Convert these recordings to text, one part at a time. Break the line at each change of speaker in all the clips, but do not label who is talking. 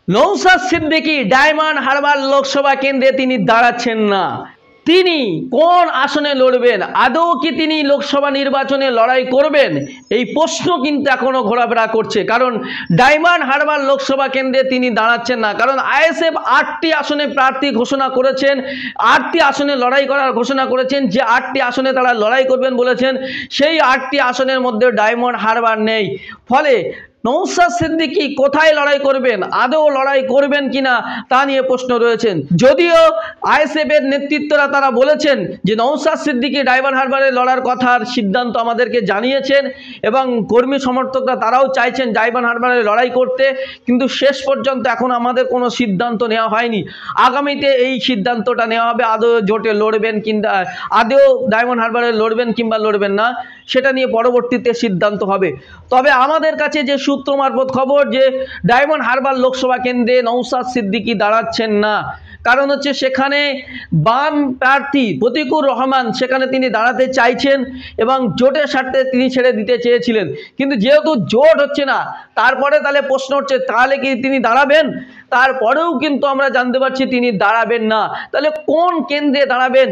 Naushad Siddiqui diamond Harbour Lok Sabha কেন্দ্রে তিনি দাঁড়াচ্ছেন না। তিনি কোন আসনে লড়বেন, আদৌ কি তিনি লোকসভা নির্বাচনে লড়াই করবেন, এই প্রশ্ন কিন্তু এখনো ঘোরাফেরা করছে। কারণ ডায়মন্ড হারবার লোকসভা কেন্দ্রে তিনি দাঁড়াচ্ছেন না, কারণ আইএসএফ 8টি আসনে প্রার্থী ঘোষণা করেছেন, 8টি আসনে লড়াই করার ঘোষণা করেছেন। যে 8টি আসনে তারা লড়াই করবেন বলেছেন, সেই 8টি আসনের মধ্যে ডায়মন্ড হারবার নেই। ফলে নওশাদ সিদ্দিকী কোথায় লড়াই করবেন, আদৌ লড়াই করবেন কিনা তা নিয়ে প্রশ্ন রয়েছেন। যদিও আইএসএফ এর নেতৃত্বরা তারা বলেছেন যে নওশাদ সিদ্দিকী ডায়মন্ড হারবারে লড়ার কথার সিদ্ধান্ত আমাদেরকে জানিয়েছেন এবং কর্মী সমর্থকরা তারাও চাইছেন ডায়মন্ড হারবারে লড়াই করতে, কিন্তু শেষ পর্যন্ত এখন আমাদের কোনো সিদ্ধান্ত নেওয়া হয়নি। আগামীতে এই সিদ্ধান্তটা নেওয়া হবে, আদৌ জোটে লড়বেন কিংবা আদৌ ডায়মন্ড হারবারে লড়বেন কিংবা লড়বেন না, সেটা নিয়ে পরবর্তীতে সিদ্ধান্ত হবে। তবে আমাদের কাছে যে সূত্র মারফত খবর, যে ডায়মন্ড হারবার লোকসভা কেন্দ্রে নওশাদ সিদ্দিকী দাঁড়াচ্ছেন না। কারণ হচ্ছে সেখানে বাম প্রার্থী প্রতিকুর রহমান সেখানে তিনি দাঁড়াতে চাইছেন এবং জোটের স্বার্থে তিনি ছেড়ে দিতে চেয়েছিলেন, কিন্তু যেহেতু জোট হচ্ছে না, তারপরে তাহলে প্রশ্ন হচ্ছে তাহলে কি তিনি দাঁড়াবেন। তারপরেও কিন্তু আমরা জানতে পারছি তিনি দাঁড়াবেন না। তাহলে কোন কেন্দ্রে দাঁড়াবেন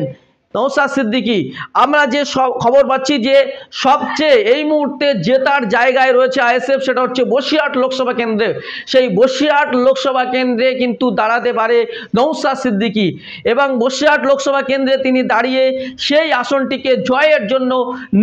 নওশাদ সিদ্দিকী? আমরা যে খবর পাচ্ছি যে সবচেয়ে এই মুহূর্তে জেতার জায়গায় রয়েছে আইএসএফ, সেটা হচ্ছে বসিরহাট লোকসভা কেন্দ্রে। সেই বসিরহাট লোকসভা কেন্দ্রে কিন্তু দাঁড়াতে পারে নওশাদ সিদ্দিকী এবং বসিরহাট লোকসভা কেন্দ্রে তিনি দাঁড়িয়ে সেই আসনটিকে জয়ের জন্য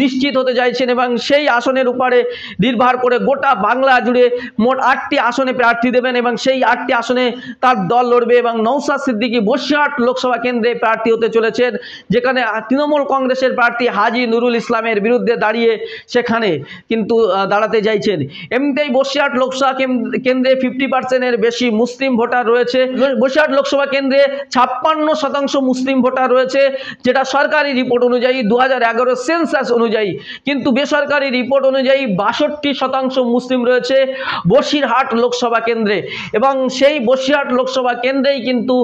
নিশ্চিত হতে চাইছেন এবং সেই আসনের উপরে নির্ভর করে গোটা বাংলা জুড়ে মোট 8টি আসনে প্রার্থী দেবেন এবং সেই 8টি আসনে তার দল লড়বে এবং নওশাদ সিদ্দিকী বসিরহাট লোকসভা কেন্দ্রে প্রার্থী হতে চলেছেন, যেখানে তৃণমূল কংগ্রেসের প্রার্থী হাজী নুরুল ইসলামের বিরুদ্ধে দাঁড়িয়ে সেখানে কিন্তু দাঁড়াতে চাইছেন। এমনিতেই বসিরহাট লোকসভা কেন্দ্রে 50%-এর বেশি মুসলিম ভোটার রয়েছে। বসিরহাট লোকসভা কেন্দ্রে 56% মুসলিম ভোটার রয়েছে, যেটা সরকারি রিপোর্ট অনুযায়ী 2011 সেন্সাস অনুযায়ী। কিন্তু বেসরকারি রিপোর্ট অনুযায়ী 62% মুসলিম রয়েছে বসিরহাট লোকসভা কেন্দ্রে এবং সেই বসিরহাট লোকসভা কেন্দ্রেই কিন্তু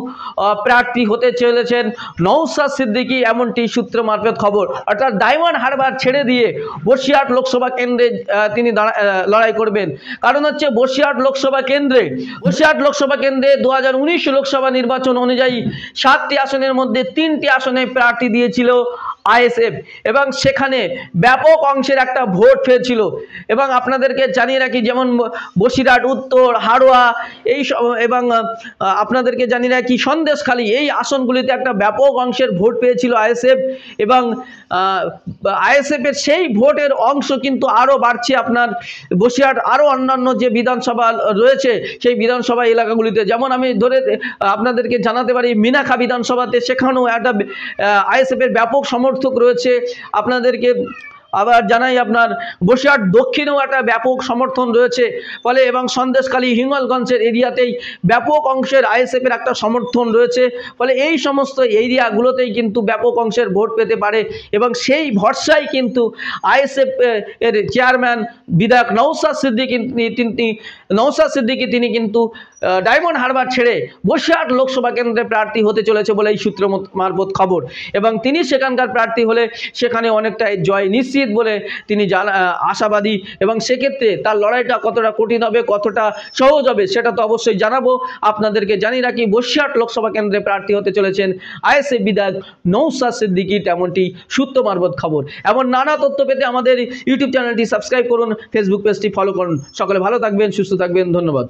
প্রার্থী হতে চলেছেন নওশাদ সিদ্দিকী, এমনটি সূত্র মারফত খবর। অর্থাৎ ডায়মন্ড হারবার ছেড়ে দিয়ে বসিরহাট লোকসভা কেন্দ্রে তিনি লড়াই করবেন। কারণ হচ্ছে বসিরহাট লোকসভা কেন্দ্রে 2019 লোকসভা নির্বাচন অনুযায়ী 7টি আসনের মধ্যে 3টি আসনে প্রার্থী দিয়েছিল আইএসএফ এবং সেখানে ব্যাপক অংশের একটা ভোট পেয়েছিল। এবং আপনাদেরকে জানিয়ে রাখি, যেমন বসিরহাট উত্তর, হাড়োয়া এবং আপনাদেরকে জানিয়ে রাখি সন্দেশখালী, এই আসনগুলিতে একটা ব্যাপক অংশের ভোট পেয়েছিল আইএসএফ এবং আইএসএফের সেই ভোটের অংশ কিন্তু আরও বাড়ছে আপনার বসিরহাট আরও অন্যান্য যে বিধানসভা রয়েছে সেই বিধানসভা এলাকাগুলিতে। যেমন আমি আপনাদেরকে জানাতে পারি মিনাখা বিধানসভাতে সেখানেও একটা আইএসএফের ব্যাপক সমর্থক রয়েছে। আপনাদেরকে আবার জানাই আপনার বসিরহাট দক্ষিণেও একটা ব্যাপক সমর্থন রয়েছে। ফলে এবং সন্দেশখালী হিঙ্গলগঞ্জের এরিয়াতেই ব্যাপক অংশের আইএসএফের একটা সমর্থন রয়েছে। ফলে এই সমস্ত এরিয়াগুলোতেই কিন্তু ব্যাপক অংশের ভোট পেতে পারে এবং সেই ভরসায় কিন্তু আইএসএফ এর চেয়ারম্যান বিধায়ক নওশাদ সিদ্দিকী তিনি কিন্তু ডায়মন্ড হারবার ছেড়ে বসিরহাট লোকসভা কেন্দ্রে প্রার্থী হতে চলেছে বলে এই সূত্র মারফত খবর। এবং তিনি সেখানকার প্রার্থী হলে সেখানে অনেকটাই জয় নিশ্চিত বলে তিনি আশাবাদী এবং সেক্ষেত্রে তার লড়াইটা কতটা কঠিন হবে, কতটা সহজ হবে সেটা তো অবশ্যই জানাবো। আপনাদেরকে জানিয়ে রাখি বসিরহাট লোকসভা কেন্দ্রে প্রার্থী হতে চলেছেন আইএসএফ বিধায়ক নওশাদ সিদ্দিকী, তেমনটি সূত্র মারফত খবর। এমন নানা তথ্য পেতে আমাদের ইউটিউব চ্যানেলটি সাবস্ক্রাইব করুন, ফেসবুক পেজটি ফলো করুন। সকলে ভালো থাকবেন, সুস্থ থাকবেন, ধন্যবাদ।